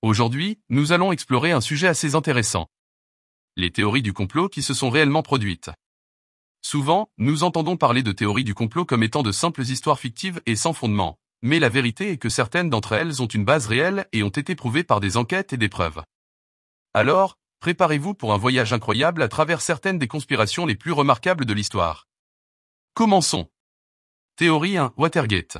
Aujourd'hui, nous allons explorer un sujet assez intéressant. Les théories du complot qui se sont réellement produites. Souvent, nous entendons parler de théories du complot comme étant de simples histoires fictives et sans fondement, mais la vérité est que certaines d'entre elles ont une base réelle et ont été prouvées par des enquêtes et des preuves. Alors, préparez-vous pour un voyage incroyable à travers certaines des conspirations les plus remarquables de l'histoire. Commençons. Théorie 1, Watergate.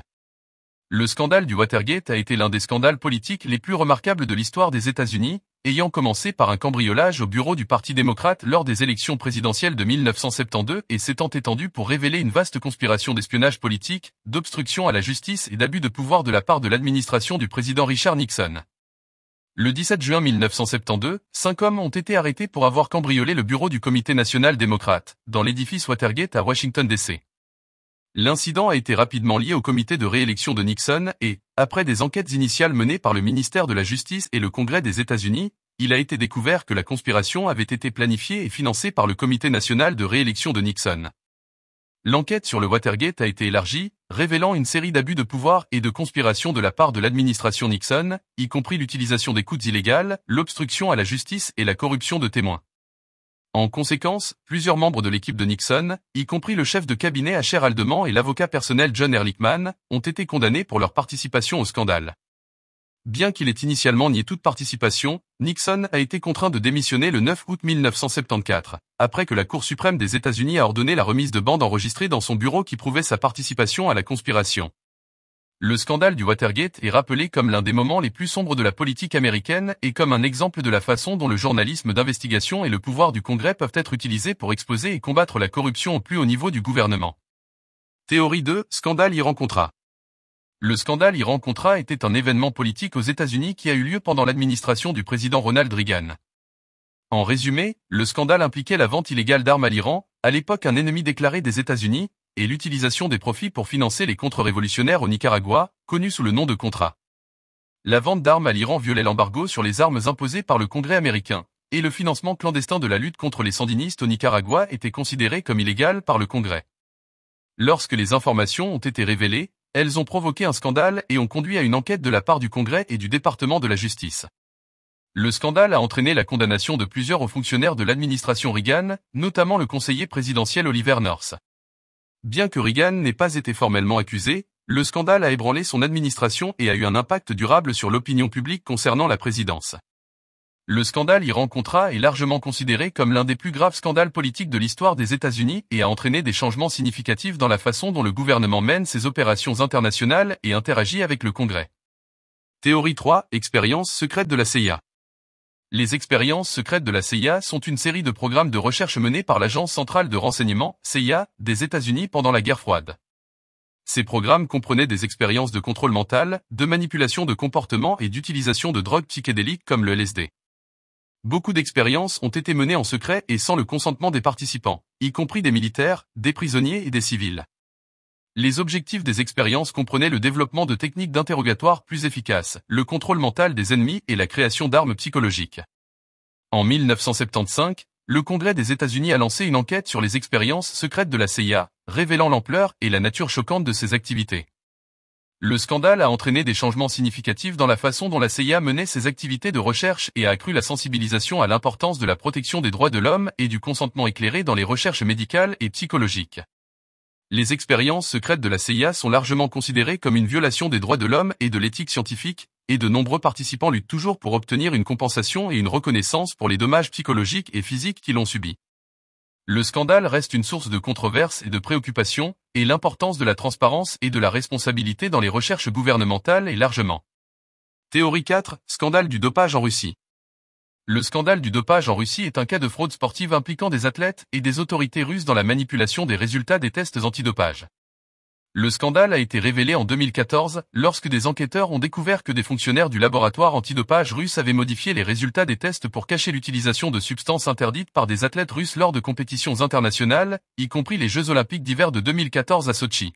Le scandale du Watergate a été l'un des scandales politiques les plus remarquables de l'histoire des États-Unis, ayant commencé par un cambriolage au bureau du Parti démocrate lors des élections présidentielles de 1972 et s'étant étendu pour révéler une vaste conspiration d'espionnage politique, d'obstruction à la justice et d'abus de pouvoir de la part de l'administration du président Richard Nixon. Le 17 juin 1972, 5 hommes ont été arrêtés pour avoir cambriolé le bureau du Comité national démocrate, dans l'édifice Watergate à Washington D.C. L'incident a été rapidement lié au comité de réélection de Nixon et, après des enquêtes initiales menées par le ministère de la Justice et le Congrès des États-Unis, il a été découvert que la conspiration avait été planifiée et financée par le comité national de réélection de Nixon. L'enquête sur le Watergate a été élargie, révélant une série d'abus de pouvoir et de conspiration de la part de l'administration Nixon, y compris l'utilisation d'écoutes illégales, l'obstruction à la justice et la corruption de témoins. En conséquence, plusieurs membres de l'équipe de Nixon, y compris le chef de cabinet Asher Haldeman et l'avocat personnel John Ehrlichman, ont été condamnés pour leur participation au scandale. Bien qu'il ait initialement nié toute participation, Nixon a été contraint de démissionner le 9 août 1974, après que la Cour suprême des États-Unis a ordonné la remise de bandes enregistrées dans son bureau qui prouvaient sa participation à la conspiration. Le scandale du Watergate est rappelé comme l'un des moments les plus sombres de la politique américaine et comme un exemple de la façon dont le journalisme d'investigation et le pouvoir du Congrès peuvent être utilisés pour exposer et combattre la corruption au plus haut niveau du gouvernement. Théorie 2, scandale Iran-Contra. Le scandale Iran-Contra était un événement politique aux États-Unis qui a eu lieu pendant l'administration du président Ronald Reagan. En résumé, le scandale impliquait la vente illégale d'armes à l'Iran, à l'époque un ennemi déclaré des États-Unis, et l'utilisation des profits pour financer les contre-révolutionnaires au Nicaragua, connus sous le nom de Contra. La vente d'armes à l'Iran violait l'embargo sur les armes imposé par le Congrès américain, et le financement clandestin de la lutte contre les sandinistes au Nicaragua était considéré comme illégal par le Congrès. Lorsque les informations ont été révélées, elles ont provoqué un scandale et ont conduit à une enquête de la part du Congrès et du département de la justice. Le scandale a entraîné la condamnation de plusieurs hauts fonctionnaires de l'administration Reagan, notamment le conseiller présidentiel Oliver North. Bien que Reagan n'ait pas été formellement accusé, le scandale a ébranlé son administration et a eu un impact durable sur l'opinion publique concernant la présidence. Le scandale Iran-Contra est largement considéré comme l'un des plus graves scandales politiques de l'histoire des États-Unis et a entraîné des changements significatifs dans la façon dont le gouvernement mène ses opérations internationales et interagit avec le Congrès. Théorie 3, expérience secrète de la CIA. Les expériences secrètes de la CIA sont une série de programmes de recherche menés par l'Agence centrale de renseignement, CIA, des États-Unis pendant la guerre froide. Ces programmes comprenaient des expériences de contrôle mental, de manipulation de comportement et d'utilisation de drogues psychédéliques comme le LSD. Beaucoup d'expériences ont été menées en secret et sans le consentement des participants, y compris des militaires, des prisonniers et des civils. Les objectifs des expériences comprenaient le développement de techniques d'interrogatoire plus efficaces, le contrôle mental des ennemis et la création d'armes psychologiques. En 1975, le Congrès des États-Unis a lancé une enquête sur les expériences secrètes de la CIA, révélant l'ampleur et la nature choquante de ces activités. Le scandale a entraîné des changements significatifs dans la façon dont la CIA menait ses activités de recherche et a accru la sensibilisation à l'importance de la protection des droits de l'homme et du consentement éclairé dans les recherches médicales et psychologiques. Les expériences secrètes de la CIA sont largement considérées comme une violation des droits de l'homme et de l'éthique scientifique, et de nombreux participants luttent toujours pour obtenir une compensation et une reconnaissance pour les dommages psychologiques et physiques qu'ils ont subis. Le scandale reste une source de controverse et de préoccupation, et l'importance de la transparence et de la responsabilité dans les recherches gouvernementales est largement. Théorie 4, scandale du dopage en Russie. Le scandale du dopage en Russie est un cas de fraude sportive impliquant des athlètes et des autorités russes dans la manipulation des résultats des tests antidopage. Le scandale a été révélé en 2014, lorsque des enquêteurs ont découvert que des fonctionnaires du laboratoire antidopage russe avaient modifié les résultats des tests pour cacher l'utilisation de substances interdites par des athlètes russes lors de compétitions internationales, y compris les Jeux olympiques d'hiver de 2014 à Sotchi.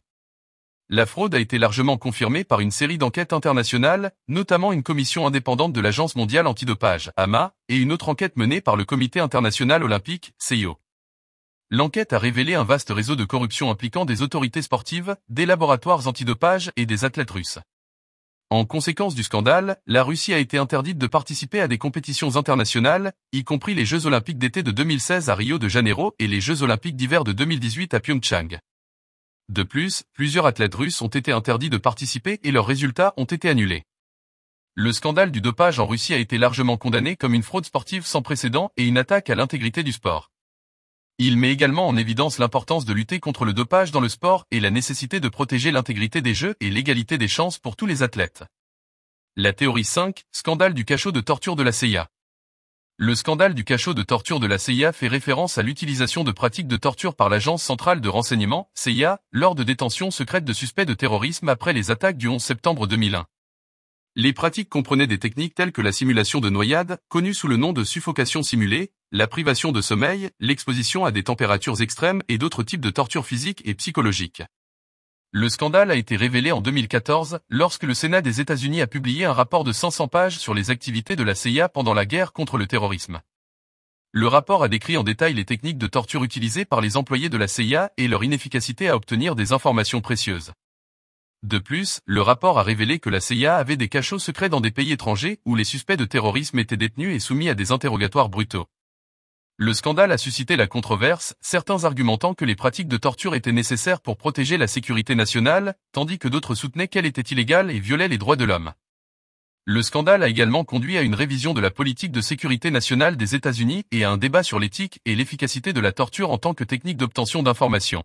La fraude a été largement confirmée par une série d'enquêtes internationales, notamment une commission indépendante de l'Agence mondiale antidopage, AMA, et une autre enquête menée par le Comité international olympique, CIO. L'enquête a révélé un vaste réseau de corruption impliquant des autorités sportives, des laboratoires antidopage et des athlètes russes. En conséquence du scandale, la Russie a été interdite de participer à des compétitions internationales, y compris les Jeux Olympiques d'été de 2016 à Rio de Janeiro et les Jeux Olympiques d'hiver de 2018 à Pyeongchang. De plus, plusieurs athlètes russes ont été interdits de participer et leurs résultats ont été annulés. Le scandale du dopage en Russie a été largement condamné comme une fraude sportive sans précédent et une attaque à l'intégrité du sport. Il met également en évidence l'importance de lutter contre le dopage dans le sport et la nécessité de protéger l'intégrité des Jeux et l'égalité des chances pour tous les athlètes. La théorie 5, scandale du cachot de torture de la CIA. Le scandale du cachot de torture de la CIA fait référence à l'utilisation de pratiques de torture par l'Agence centrale de renseignement, CIA, lors de détentions secrètes de suspects de terrorisme après les attaques du 11 septembre 2001. Les pratiques comprenaient des techniques telles que la simulation de noyade, connue sous le nom de suffocation simulée, la privation de sommeil, l'exposition à des températures extrêmes et d'autres types de tortures physiques et psychologiques. Le scandale a été révélé en 2014, lorsque le Sénat des États-Unis a publié un rapport de 500 pages sur les activités de la CIA pendant la guerre contre le terrorisme. Le rapport a décrit en détail les techniques de torture utilisées par les employés de la CIA et leur inefficacité à obtenir des informations précieuses. De plus, le rapport a révélé que la CIA avait des cachots secrets dans des pays étrangers où les suspects de terrorisme étaient détenus et soumis à des interrogatoires brutaux. Le scandale a suscité la controverse, certains argumentant que les pratiques de torture étaient nécessaires pour protéger la sécurité nationale, tandis que d'autres soutenaient qu'elles étaient illégales et violaient les droits de l'homme. Le scandale a également conduit à une révision de la politique de sécurité nationale des États-Unis et à un débat sur l'éthique et l'efficacité de la torture en tant que technique d'obtention d'informations.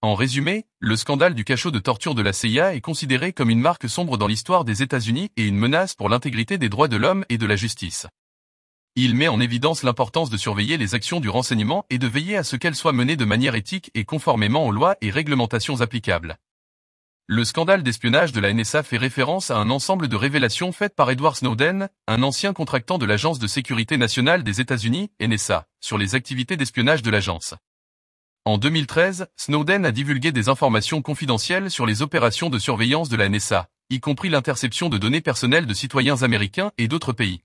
En résumé, le scandale du cachot de torture de la CIA est considéré comme une marque sombre dans l'histoire des États-Unis et une menace pour l'intégrité des droits de l'homme et de la justice. Il met en évidence l'importance de surveiller les actions du renseignement et de veiller à ce qu'elles soient menées de manière éthique et conformément aux lois et réglementations applicables. Le scandale d'espionnage de la NSA fait référence à un ensemble de révélations faites par Edward Snowden, un ancien contractant de l'Agence de sécurité nationale des États-Unis, NSA, sur les activités d'espionnage de l'agence. En 2013, Snowden a divulgué des informations confidentielles sur les opérations de surveillance de la NSA, y compris l'interception de données personnelles de citoyens américains et d'autres pays.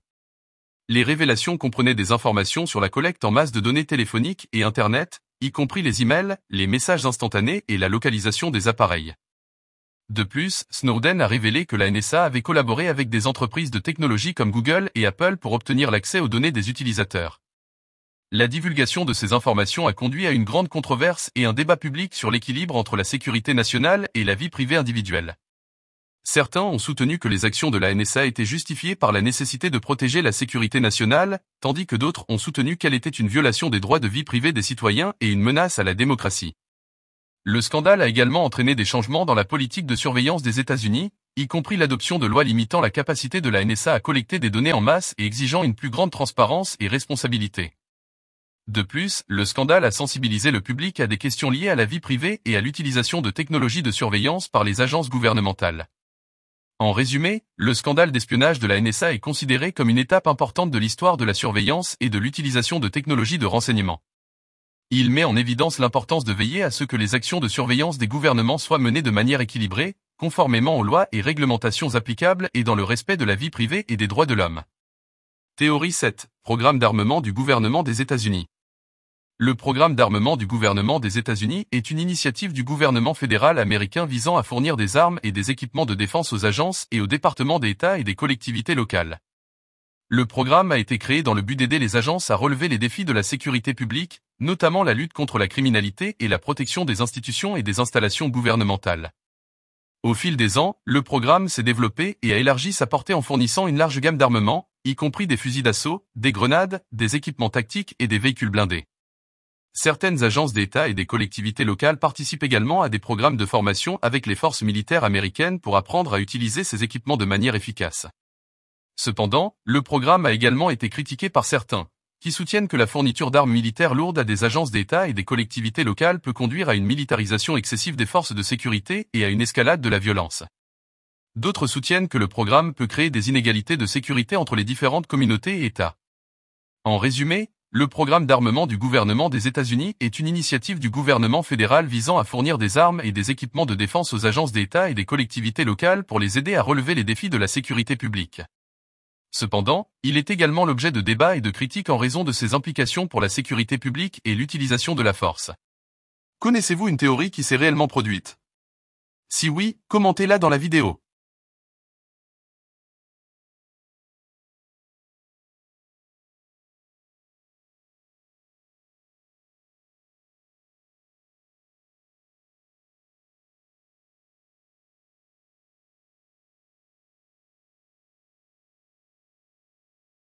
Les révélations comprenaient des informations sur la collecte en masse de données téléphoniques et Internet, y compris les emails, les messages instantanés et la localisation des appareils. De plus, Snowden a révélé que la NSA avait collaboré avec des entreprises de technologie comme Google et Apple pour obtenir l'accès aux données des utilisateurs. La divulgation de ces informations a conduit à une grande controverse et un débat public sur l'équilibre entre la sécurité nationale et la vie privée individuelle. Certains ont soutenu que les actions de la NSA étaient justifiées par la nécessité de protéger la sécurité nationale, tandis que d'autres ont soutenu qu'elle était une violation des droits de vie privée des citoyens et une menace à la démocratie. Le scandale a également entraîné des changements dans la politique de surveillance des États-Unis, y compris l'adoption de lois limitant la capacité de la NSA à collecter des données en masse et exigeant une plus grande transparence et responsabilité. De plus, le scandale a sensibilisé le public à des questions liées à la vie privée et à l'utilisation de technologies de surveillance par les agences gouvernementales. En résumé, le scandale d'espionnage de la NSA est considéré comme une étape importante de l'histoire de la surveillance et de l'utilisation de technologies de renseignement. Il met en évidence l'importance de veiller à ce que les actions de surveillance des gouvernements soient menées de manière équilibrée, conformément aux lois et réglementations applicables et dans le respect de la vie privée et des droits de l'homme. Théorie 7. Programme d'armement du gouvernement des États-Unis. Le programme d'armement du gouvernement des États-Unis est une initiative du gouvernement fédéral américain visant à fournir des armes et des équipements de défense aux agences et aux départements d'État et des collectivités locales. Le programme a été créé dans le but d'aider les agences à relever les défis de la sécurité publique, notamment la lutte contre la criminalité et la protection des institutions et des installations gouvernementales. Au fil des ans, le programme s'est développé et a élargi sa portée en fournissant une large gamme d'armements, y compris des fusils d'assaut, des grenades, des équipements tactiques et des véhicules blindés. Certaines agences d'État et des collectivités locales participent également à des programmes de formation avec les forces militaires américaines pour apprendre à utiliser ces équipements de manière efficace. Cependant, le programme a également été critiqué par certains, qui soutiennent que la fourniture d'armes militaires lourdes à des agences d'État et des collectivités locales peut conduire à une militarisation excessive des forces de sécurité et à une escalade de la violence. D'autres soutiennent que le programme peut créer des inégalités de sécurité entre les différentes communautés et États. En résumé, le programme d'armement du gouvernement des États-Unis est une initiative du gouvernement fédéral visant à fournir des armes et des équipements de défense aux agences d'État et des collectivités locales pour les aider à relever les défis de la sécurité publique. Cependant, il est également l'objet de débats et de critiques en raison de ses implications pour la sécurité publique et l'utilisation de la force. Connaissez-vous une théorie qui s'est réellement produite? Si oui, commentez-la dans la vidéo.